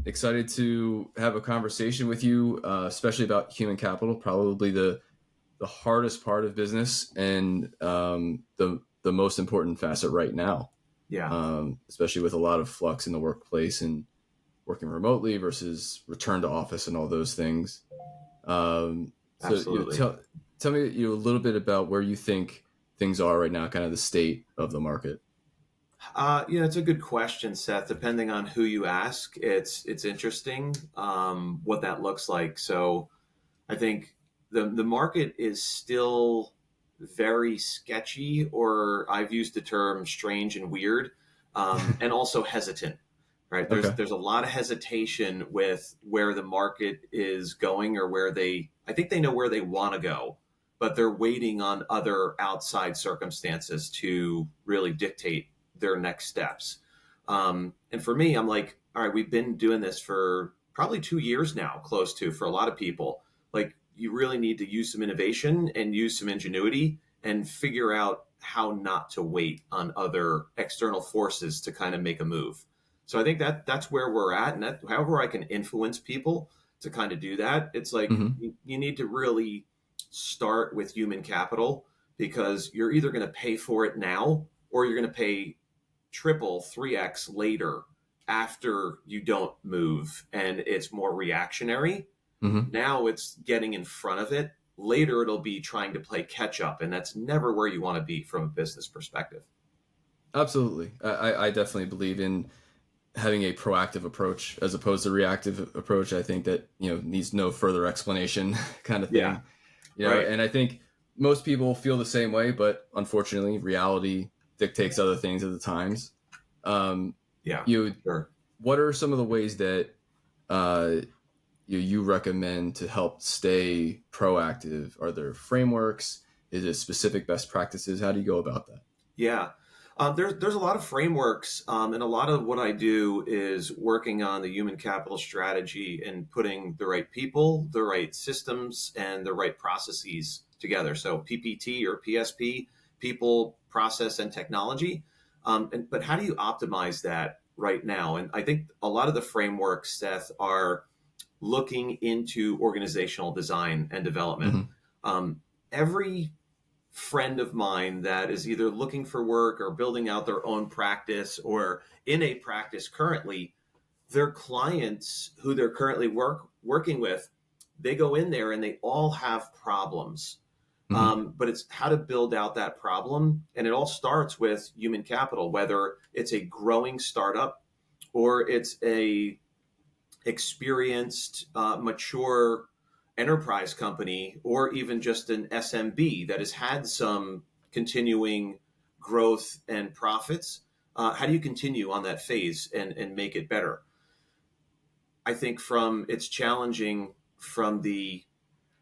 Excited to have a conversation with you, especially about human capital, probably the hardest part of business and the most important facet right now, Yeah, especially with a lot of flux in the workplace and working remotely versus return to office and all those things. So absolutely. tell me a little bit about where you think things are right now, kind of the state of the market. It's a good question, Seth. Depending on who you ask, it's interesting what that looks like. So I think the market is still very sketchy, or I've used the term strange and weird, and also hesitant. Right? There's Okay. there's a lot of hesitation with where the market is going, or where I think they know where they want to go, but they're waiting on other outside circumstances to really dictate their next steps. And for me, I'm like, all right, we've been doing this for probably 2 years now, close to, for a lot of people. Like, you really need to use some innovation and use some ingenuity and figure out how not to wait on other external forces to kind of make a move. So I think that's where we're at, and that however I can influence people to kind of do that, it's like Hmm. you need to really start with human capital, because you're either going to pay for it now, or you're going to pay triple, 3x later after you don't move and it's more reactionary. Hmm. Now it's getting in front of it. Later it'll be trying to play catch up, and that's never where you want to be from a business perspective. Absolutely. I definitely believe in having a proactive approach as opposed to reactive approach. I think that, needs no further explanation kind of Yeah, thing, right. and I think most people feel the same way, but unfortunately reality dictates other things at the times. Um, Yeah, you, sure. what are some of the ways that uh, you recommend to help stay proactive? Are there frameworks? Is it specific best practices? How do you go about that? Yeah. There's a lot of frameworks, and a lot of what I do is working on the human capital strategy and putting the right people, the right systems, and the right processes together. So PPT or PSP, people, process, and technology. But how do you optimize that right now? And I think a lot of the frameworks, Seth, are looking into organizational design and development. Hmm. Every friend of mine that is either looking for work or building out their own practice or in a practice currently, their clients who they're currently working with, they go in there and they all have problems. Hmm. But it's how to build out that problem, and it all starts with human capital, whether it's a growing startup or it's a experienced, mature enterprise company, or even just an SMB that has had some continuing growth and profits. How do you continue on that phase and make it better? I think from it's challenging from the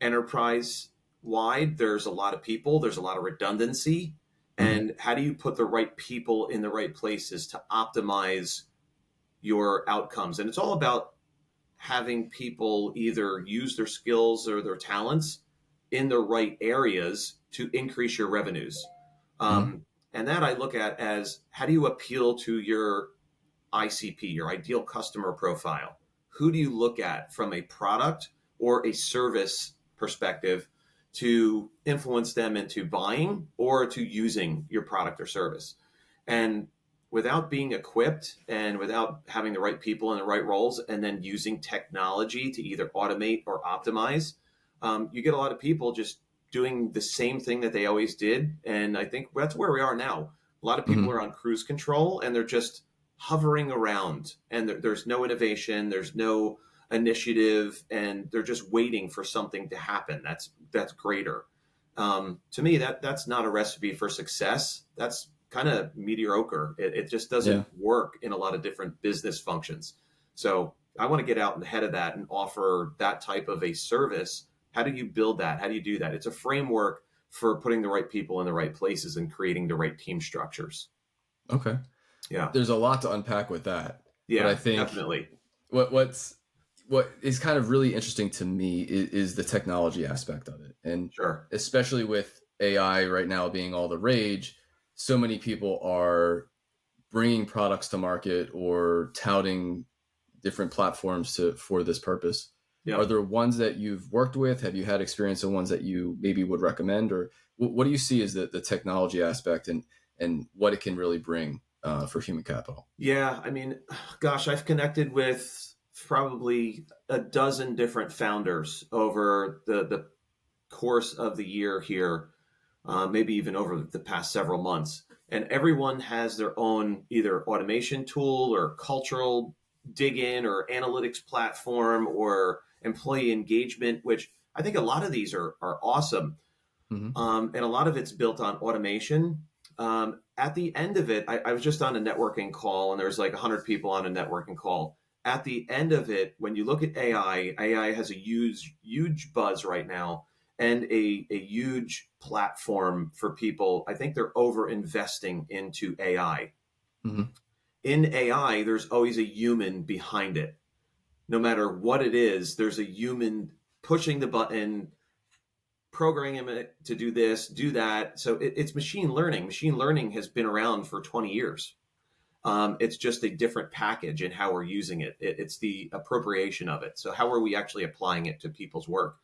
enterprise wide. There's a lot of people, there's a lot of redundancy. Hmm. And how do you put the right people in the right places to optimize your outcomes? And it's all about having people either use their skills or their talents in the right areas to increase your revenues. Hmm. And that I look at as, how do you appeal to your ICP, your ideal customer profile? Who do you look at from a product or a service perspective to influence them into buying or to using your product or service? And without being equipped and without having the right people in the right roles, and then using technology to either automate or optimize, you get a lot of people just doing the same thing that they always did. And I think that's where we are now. A lot of people Hmm. are on cruise control, and they're just hovering around, and there's no innovation, there's no initiative, and they're just waiting for something to happen that's greater. To me, that's not a recipe for success. That's kind of mediocre. It just Yeah. doesn't work in a lot of different business functions. So I want to get out ahead of that and offer that type of a service. How do you build that? How do you do that? It's a framework for putting the right people in the right places and creating the right team structures. Okay. Yeah. There's a lot to unpack with that, but I Yeah, think definitely. what's what is kind of really interesting to me is the technology aspect of it, and Sure. especially with AI right now being all the rage, so many people are bringing products to market or touting different platforms for this purpose. Are Yep. there ones that you've worked with? Have you had experience in ones that you maybe would recommend, or what do you see as the technology aspect and what it can really bring for human capital? Yeah, I mean, gosh, I've connected with probably a dozen different founders over the course of the year here, maybe even over the past several months. And everyone has their own either automation tool or cultural dig in or analytics platform or employee engagement, which I think a lot of these are awesome. Hmm. And a lot of it's built on automation. At the end of it, I was just on a networking call, and there's like 100 people on a networking call. At the end of it, when you look at AI has a huge buzz right now and a huge platform for people. I think they're over investing into AI. Hmm. In AI, there's always a human behind it. No matter what it is, there's a human pushing the button, programming it to do this, do that. So it's machine learning. Machine learning has been around for 20 years. It's just a different package in how we're using it. It's the appropriation of it. So how are we actually applying it to people's work?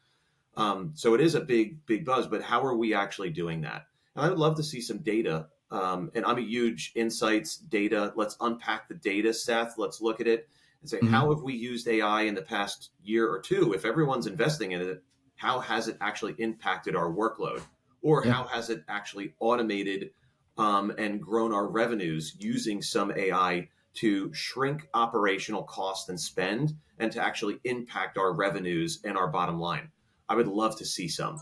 So it is a big buzz, but how are we actually doing that? And I would love to see some data. And I'm a huge insights data. Let's unpack the data, Seth. Let's look at it and say, Hmm. how have we used AI in the past year or two? If everyone's investing in it, how has it actually impacted our workload? Or Yeah. how has it actually automated and grown our revenues using some AI to shrink operational cost and spend and to actually impact our revenues and our bottom line? I would love to see some,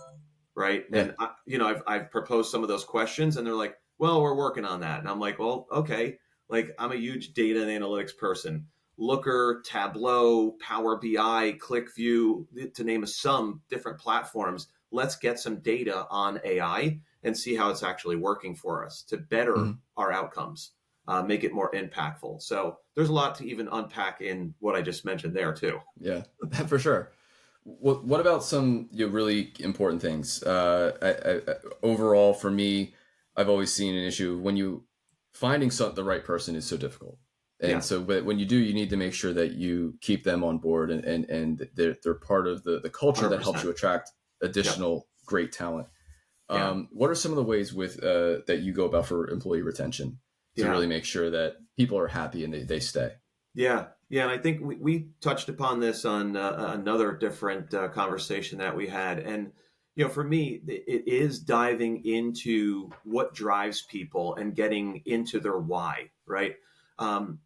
right? Yeah. And I've proposed some of those questions, and they're like, "Well, we're working on that." And I'm like, "Well, okay." Like I'm a huge data and analytics person. Looker, Tableau, Power BI, ClickView, to name some different platforms. Let's get some data on AI and see how it's actually working for us to better Hmm. our outcomes, make it more impactful. So there's a lot to even unpack in what I just mentioned there too. Yeah, for sure. What about some really important things? Overall, for me, I've always seen an issue when you finding the right person is so difficult, and Yeah, so but when you do, you need to make sure that you keep them on board and they're part of the culture that helps 100%. you attract Yep. additional great talent. Yeah. What are some of the ways with that you go about for employee retention to Yeah. really make sure that people are happy and they stay? Yeah, yeah, and I think we touched upon this on another different conversation that we had, and for me, it is diving into what drives people and getting into their why. Right?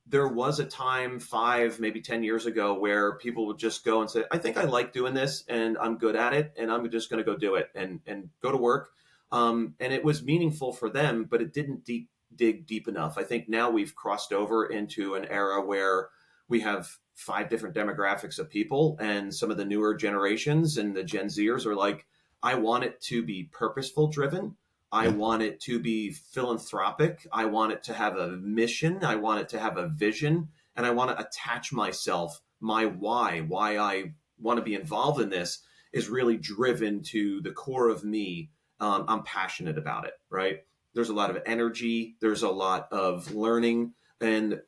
There was a time 5, maybe 10 years ago where people would just go and say, "I think I like doing this, and I'm good at it, and I'm just going to go do it and go to work," and it was meaningful for them, but it didn't dig deep enough. I think now we've crossed over into an era where we have 5 different demographics of people, and some of the newer generations and the Gen Zers are like, I want it to be purposeful driven. I Yeah. want it to be philanthropic. I want it to have a mission. I want it to have a vision. And I want to attach myself, my why I want to be involved in this is really driven to the core of me. I'm passionate about it, right? There's a lot of energy, there's a lot of learning. And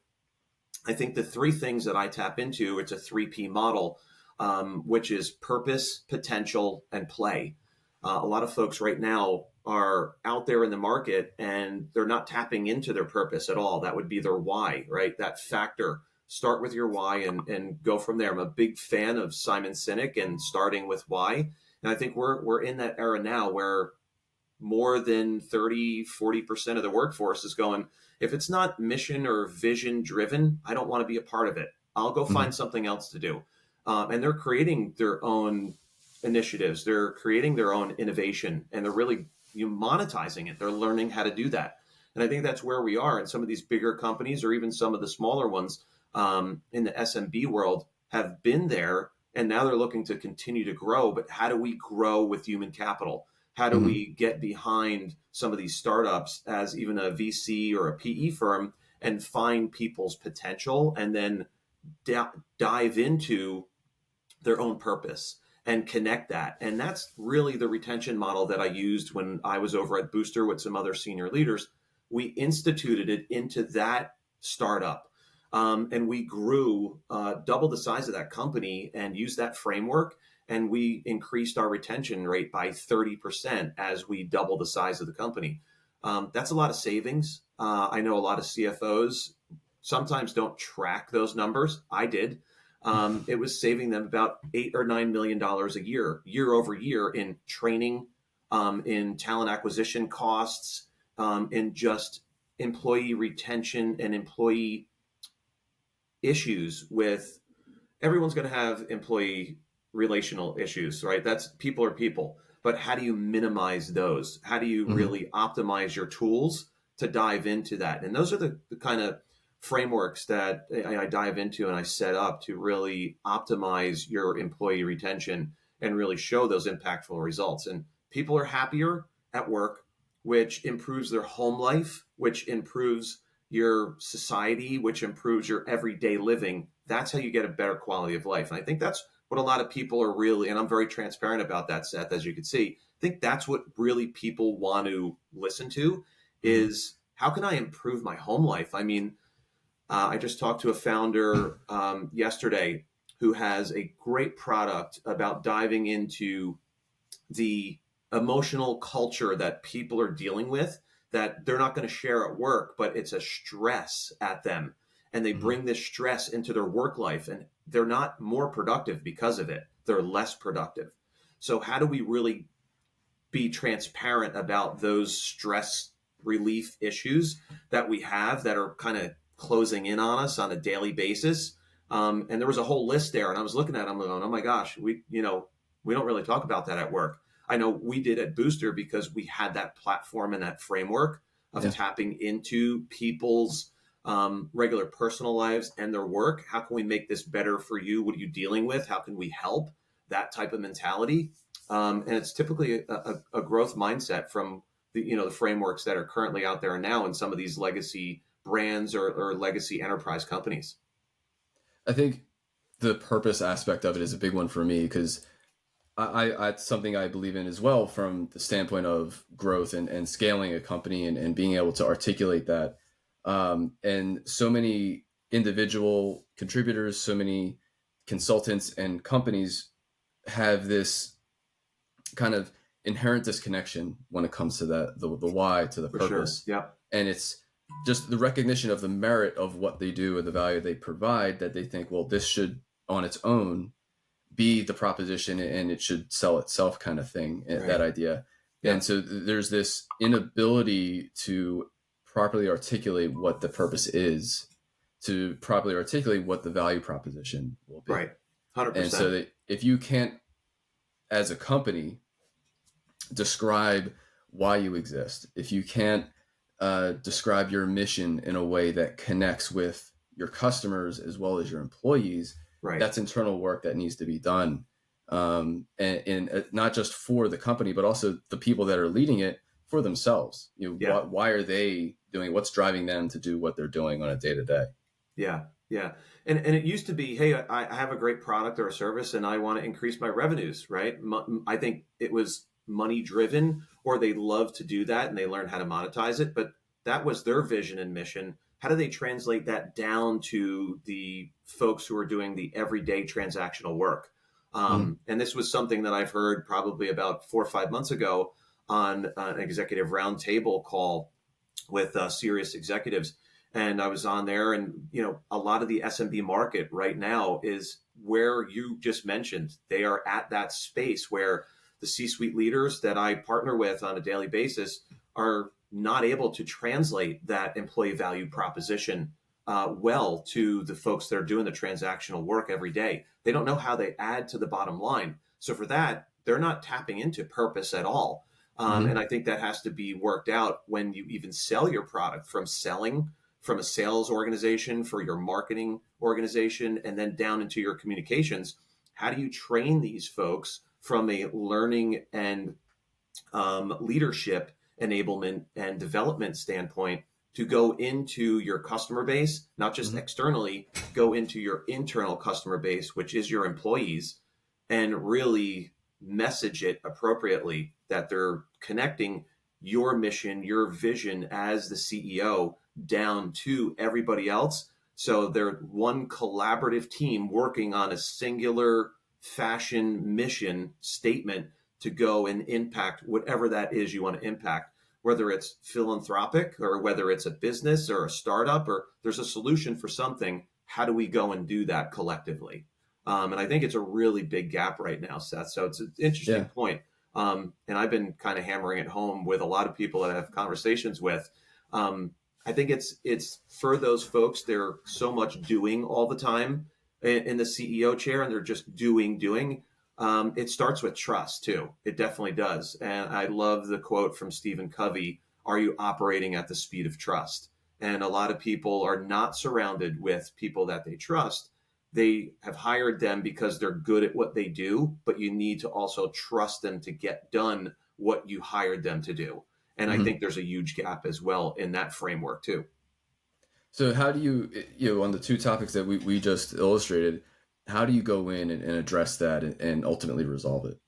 I think the three things that I tap into, it's a 3P model, which is purpose, potential, and play. A lot of folks right now are out there in the market and they're not tapping into their purpose at all. That would be their why, right? That factor. Start with your why and go from there. I'm a big fan of Simon Sinek and starting with why. And I think we're in that era now where more than 30-40% of the workforce is going, if it's not mission or vision driven, I don't want to be a part of it. I'll go Hmm. find something else to do. And they're creating their own initiatives, they're creating their own innovation, and they're really monetizing it. They're learning how to do that. And I think that's where we are. And some of these bigger companies, or even some of the smaller ones in the SMB world, have been there. And now they're looking to continue to grow. But how do we grow with human capital? How do Hmm. we get behind some of these startups as even a VC or a PE firm and find people's potential and then dive into their own purpose and connect that? And that's really the retention model that I used when I was over at Booster with some other senior leaders. We instituted it into that startup. And we grew double the size of that company and used that framework. And we increased our retention rate by 30% as we doubled the size of the company. That's a lot of savings. I know a lot of CFOs sometimes don't track those numbers. I did. It was saving them about $8 or $9 million a year over year in training, in talent acquisition costs, in just employee retention and employee issues with everyone's going to have employee relational issues, right? That's people are people. But how do you minimize those? How do you Mm-hmm. really optimize your tools to dive into that? And those are the kind of frameworks that I dive into and I set up to really optimize your employee retention and really show those impactful results. And people are happier at work, which improves their home life, which improves your society, which improves your everyday living. That's how you get a better quality of life. And I think that's what a lot of people are really, and I'm very transparent about that, Seth, as you can see. I think that's what really people want to listen to Mm-hmm. is how can I improve my home life? I mean, I just talked to a founder yesterday who has a great product about diving into the emotional culture that people are dealing with that they're not going to share at work, but it's a stress at them. And they Mm-hmm. bring this stress into their work life and they're not more productive because of it. They're less productive. So, how do we really be transparent about those stress relief issues that we have that are kind of closing in on us on a daily basis? And there was a whole list there, and I was looking at them going, "Oh my gosh, we don't really talk about that at work." I know we did at Booster because we had that platform and that framework of Yeah. tapping into people's regular personal lives and their work. How can we make this better for you? What are you dealing with? How can we help? That type of mentality, and it's typically a growth mindset from the frameworks that are currently out there now in some of these legacy brands or legacy enterprise companies. I think the purpose aspect of it is a big one for me because it's something I believe in as well from the standpoint of growth and scaling a company and being able to articulate that. And so many individual contributors, so many consultants and companies have this kind of inherent disconnection when it comes to the why, to the For sure. purpose. Yeah. And it's just the recognition of the merit of what they do and the value they provide that they think, well, this should on its own be the proposition and it should sell itself kind of thing, that Right. idea. Yeah. And so there's this inability to properly articulate what the purpose is, to properly articulate what the value proposition will be. Right. one Hundred And so percent. that if you can't, as a company, describe why you exist, if you can't describe your mission in a way that connects with your customers as well as your employees, Right. that's internal work that needs to be done. And not just for the company, but also the people that are leading it for themselves. Yeah. Why are they doing what's driving them to do what they're doing on a day to day? Yeah. Yeah. And it used to be, hey, I have a great product or a service and I want to increase my revenues, right? I think it was money driven, or they love to do that and they learn how to monetize it. But that was their vision and mission. How do they translate that down to the folks who are doing the everyday transactional work? Mm-hmm. And this was something that I've heard probably about 4 or 5 months ago on an executive roundtable call with serious executives. And I was on there, and a lot of the SMB market right now is where you just mentioned. They are at that space where the C-suite leaders that I partner with on a daily basis are not able to translate that employee value proposition well to the folks that are doing the transactional work every day. They don't know how they add to the bottom line. So for that, they're not tapping into purpose at all. Mm-hmm. And I think that has to be worked out when you even sell your product, from selling from a sales organization for your marketing organization and then down into your communications. How do you train these folks from a learning and leadership enablement and development standpoint to go into your customer base, not just Mm-hmm. externally, go into your internal customer base, which is your employees, and really message it appropriately that they're connecting your mission, your vision as the CEO down to everybody else So they're one collaborative team working on a singular fashion mission statement to go and impact whatever that is you want to impact, whether it's philanthropic or whether it's a business or a startup, or there's a solution for something. How do we go and do that collectively? And I think it's a really big gap right now, Seth. So it's an interesting Yeah. point. And I've been kind of hammering it home with a lot of people that I have conversations with. Um, I think it's for those folks. They're so much doing all the time in the CEO chair, and they're just doing. It starts with trust too. It definitely does. And I love the quote from Stephen Covey: "Are you operating at the speed of trust?" And a lot of people are not surrounded with people that they trust. They have hired them because they're good at what they do, but you need to also trust them to get done what you hired them to do. And I Hmm. think there's a huge gap as well in that framework too. So how do you, on the two topics that we just illustrated, how do you go in and address that and ultimately resolve it?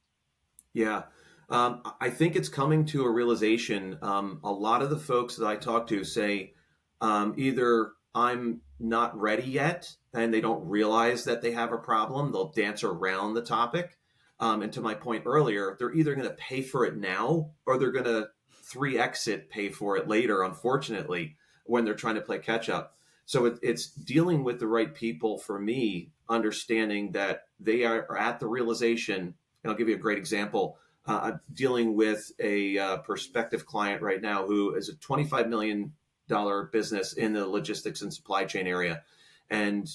Yeah. I think it's coming to a realization. A lot of the folks that I talk to say either I'm not ready yet and they don't realize that they have a problem. They'll dance around the topic. And to my point earlier, they're either going to pay for it now or they're going to 3x it, pay for it later, unfortunately, when they're trying to play catch up. So it's dealing with the right people for me, understanding that they are at the realization. And I'll give you a great example. I'm dealing with a prospective client right now who is a $25 million business in the logistics and supply chain area. And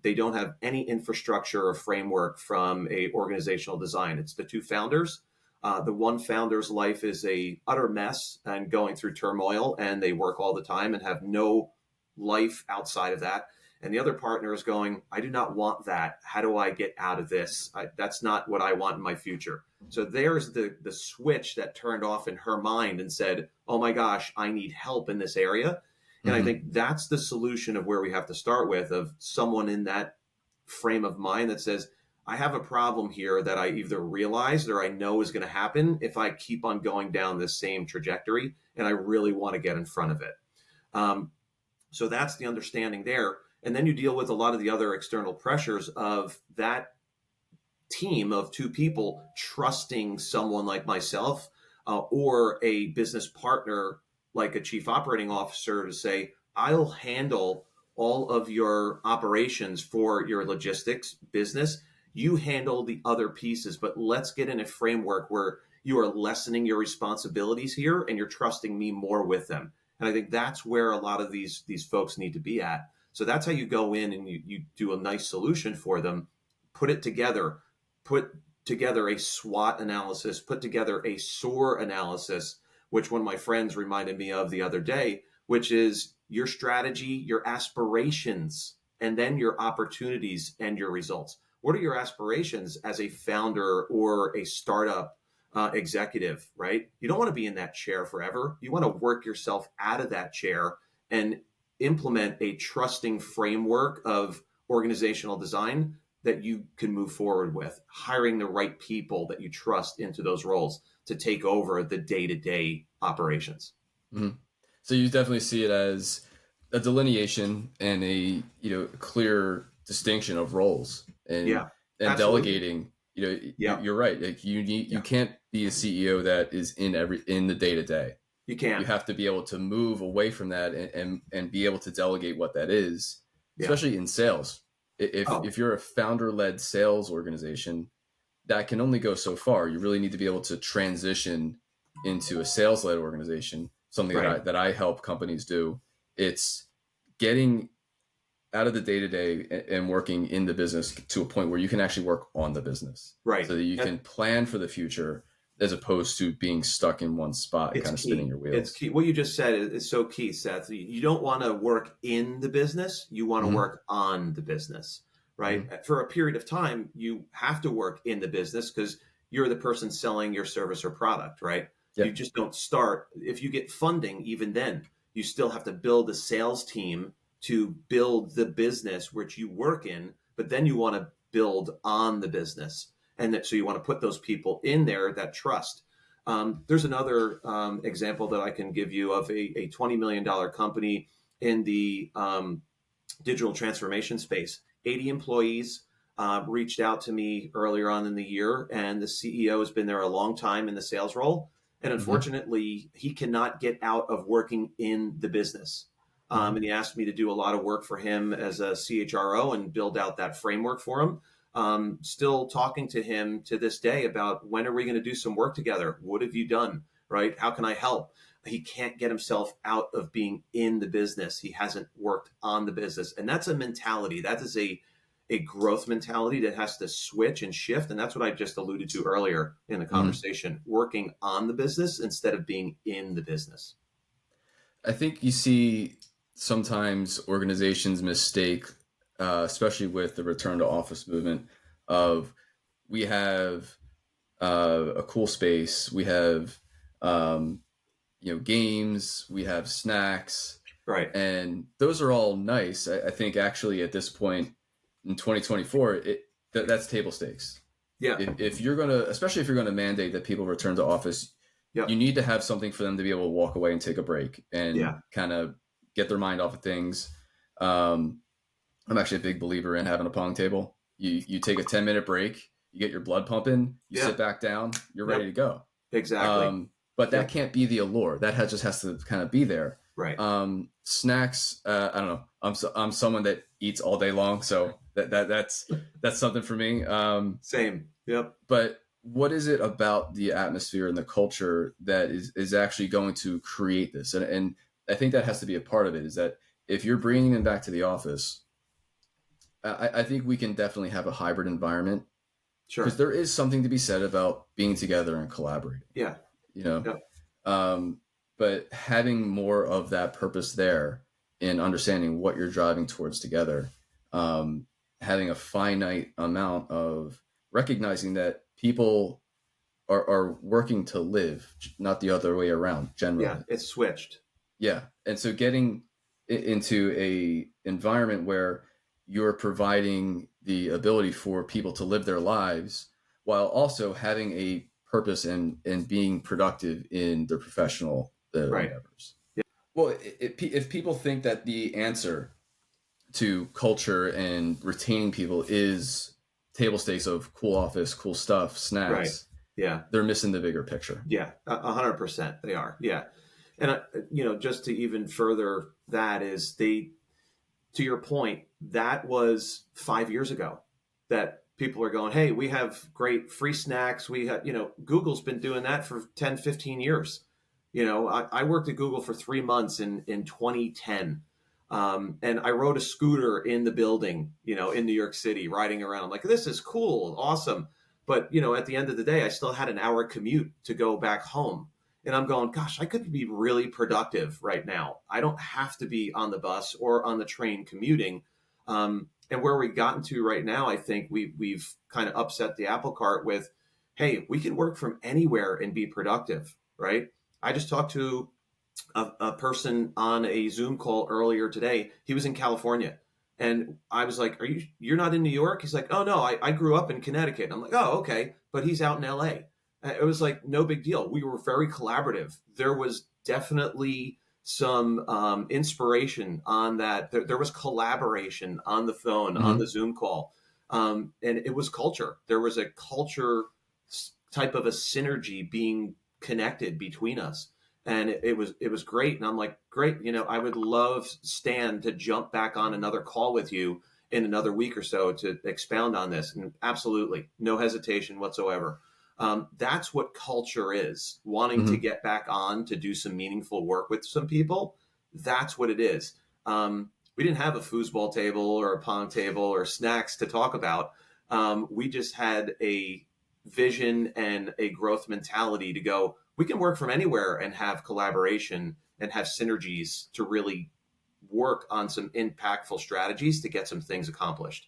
they don't have any infrastructure or framework from a organizational design. It's the two founders. The one founder's life is a utter mess and going through turmoil, and they work all the time and have no life outside of that. And the other partner is going, I do not want that. How do I get out of this? That's not what I want in my future. So there's the switch that turned off in her mind and said, oh my gosh, I need help in this area. And I Hmm. think that's the solution of where we have to start with, of someone in that frame of mind that says, I have a problem here that I either realized or I know is going to happen if I keep on going down this same trajectory, and I really want to get in front of it. Um, so that's the understanding there. And then you deal with a lot of the other external pressures of that team of two people trusting someone like myself or a business partner like a chief operating officer to say, I'll handle all of your operations for your logistics business. You handle the other pieces, but let's get in a framework where you are lessening your responsibilities here and you're trusting me more with them. And I think that's where a lot of these folks need to be at. So that's how you go in and you do a nice solution for them, put it together, put together a SWOT analysis, put together a SOAR analysis, which one of my friends reminded me of the other day, which is your strategy, your aspirations, and then your opportunities and your results. What are your aspirations as a founder or a startup executive, right? You don't want to be in that chair forever. You want to work yourself out of that chair and implement a trusting framework of organizational design that you can move forward with, hiring the right people that you trust into those roles to take over the day-to-day operations. Hmm. So you definitely see it as a delineation and a clear distinction of roles Yeah, and absolutely. delegating. Yeah, You're right. Like you yeah, can't be a CEO that is in the day to day. you You can. have to be able to move away from that and be able to delegate what that is, Yeah. especially in sales. Oh, If you're a founder led sales organization, that can only go so far. You really need to be able to transition into a sales led organization, something right, that I help companies do. It's getting out of the day to day and working in the business to a point where you can actually work on the business right. so that you And can plan for the future as opposed to being stuck in one spot and it's kind of spinning key. your It's wheels. key. What you just said is so key, Seth. You don't want to work in the business. You want to Mm-hmm. work on the business, right? Mm-hmm. For a period of time, you have to work in the business because you're the person selling your service or product, right? Yeah. You just don't start. If you get funding, even then, you still have to build a sales team to build the business which you work in, but then you want to build on the business. And that, so you want to put those people in there that trust. There's another example that I can give you of a $20 million company in the digital transformation space. 80 employees reached out to me earlier on in the year, and the CEO has been there a long time in the sales role. And Mm-hmm. unfortunately, he cannot get out of working in the business. Mm-hmm. And he asked me to do a lot of work for him as a CHRO and build out that framework for him. Still talking to him to this day about when are we going to do some work together? What have you done? Right? How can I help? He can't get himself out of being in the business. He hasn't worked on the business. And that's a mentality. That is a growth mentality that has to switch and shift. And that's what I just alluded to earlier in the Mm-hmm. conversation, working on the business instead of being in the business. I think you see sometimes organizations mistake, especially with the return to office movement, of we have a cool space, we have um, games, we have snacks, Right. and those are all nice. I think actually at this point in 2024, that's table stakes. Yeah. If you're gonna, especially if you're gonna mandate that people return to office, you Yep. need to have something for them to be able to walk away and take a break and Yeah. kind of get their mind off of things. Um, I'm actually a big believer in having a pong table. You take a 10-minute break, you get your blood pumping, you Yeah. sit back down, you're ready Yep. to go. Exactly. But that Yep. can't be the allure. That just has to kind of be there. Right. Snacks. I don't know. I'm someone that eats all day long, so that's something for me. Same. Yep. But what is it about the atmosphere and the culture that is actually going to create this? And I think that has to be a part of it. Is that if you're bringing them back to the office, I think we can definitely have a hybrid environment because Sure. there is something to be said about being together and collaborating. Yeah. You know, Yep. um, but having more of that purpose there in understanding what you're driving towards together, having a finite amount of recognizing that people are working to live, not the other way around Yeah. generally. It's switched. Yeah. And so getting into a environment where you're providing the ability for people to live their lives while also having a purpose and being productive in their professional Right. endeavors. Well, if people think that the answer to culture and retaining people is table stakes of cool office, cool stuff, Right. snacks, Yeah. they're missing the bigger picture. Yeah. 100%. They are. Yeah. And, just to even further that is to your point, that was 5 years ago that people are going, hey, we have great free snacks. We have, Google's been doing that for 10, 15 years. I worked at Google for 3 months in 2010. And I rode a scooter in the building, in New York City, riding around. I'm like, this is cool, awesome. But, at the end of the day, I still had an hour commute to go back home. And I'm going, gosh, I could be really productive right now. I don't have to be on the bus or on the train commuting. And where we've gotten to right now, I think we've kind of upset the apple cart with, hey, we can work from anywhere and be productive, right? I just talked to a person on a Zoom call earlier today. He was in California. And I was like, you're not in New York? He's like, oh no, I grew up in Connecticut. I'm like, oh, okay. But he's out in LA. It was like, no big deal. We were very collaborative. There was definitely some inspiration on that. There was collaboration on the phone, on Mm-hmm. the Zoom call. And it was culture. There was a culture type of a synergy being connected between us, and it was great. And I'm like, great, I would love Stan to jump back on another call with you in another week or so to expound on this. And absolutely no hesitation whatsoever. That's what culture is, wanting to Mm-hmm. get back on to do some meaningful work with some people. That's what it is. We didn't have a foosball table or a pong table or snacks to talk about. We just had a vision and a growth mentality to go, we can work from anywhere and have collaboration and have synergies to really work on some impactful strategies to get some things accomplished.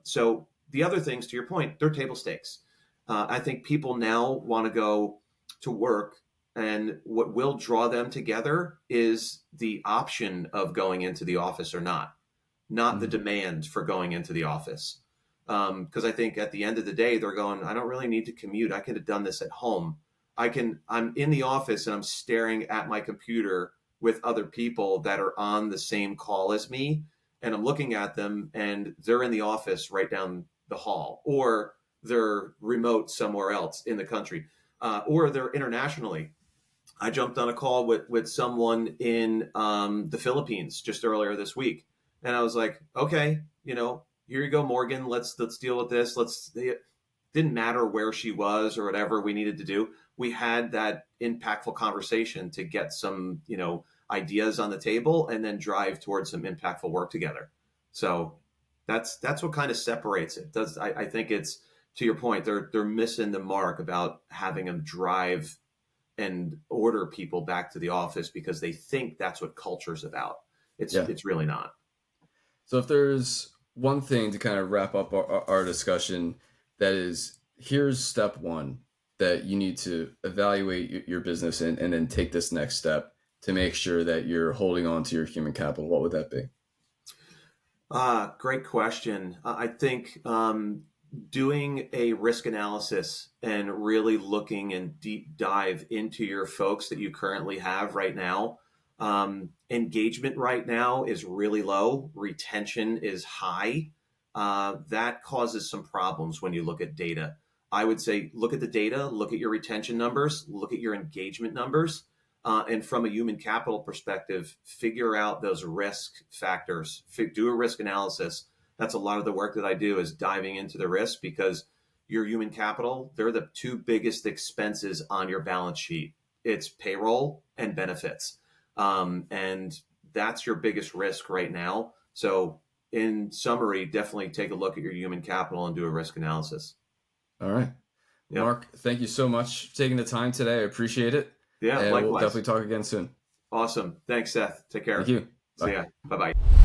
So the other things, to your point, they're table stakes. I think people now want to go to work, and what will draw them together is the option of going into the office or not the Mm-hmm. demand for going into the office. Because I think at the end of the day, they're going, I don't really need to commute. I could have done this at home. I'm in the office and I'm staring at my computer with other people that are on the same call as me. and I'm looking at them and they're in the office right down the hall, or they're remote somewhere else in the country, or they're internationally. I jumped on a call with someone in the Philippines just earlier this week, and I was like, okay, here you go, Morgan. Let's deal with this. It didn't matter where she was or whatever we needed to do. We had that impactful conversation to get some ideas on the table and then drive towards some impactful work together. So that's what kind of separates it. Does I think it's, to your point, they're missing the mark about having them drive and order people back to the office because they think that's what culture's about. It's Yeah. it's really not. So if there's one thing to kind of wrap up our discussion, that is, here's step one that you need to evaluate your business and then take this next step to make sure that you're holding on to your human capital, what would that be? Great question. I think doing a risk analysis and really looking and deep dive into your folks that you currently have right now. Engagement right now is really low. Retention is high. That causes some problems when you look at data. I would say look at the data, look at your retention numbers, look at your engagement numbers, and from a human capital perspective, figure out those risk factors. Do a risk analysis. That's a lot of the work that I do, is diving into the risk, because your human capital, they're the two biggest expenses on your balance sheet. It's payroll and benefits. And that's your biggest risk right now. So in summary, definitely take a look at your human capital and do a risk analysis. All right. Yep. Mark, thank you so much for taking the time today. I appreciate it. Yeah, And we'll likewise. definitely talk again soon. Awesome. Thanks, Seth. Take Thank care. you. See Bye. ya. Bye bye.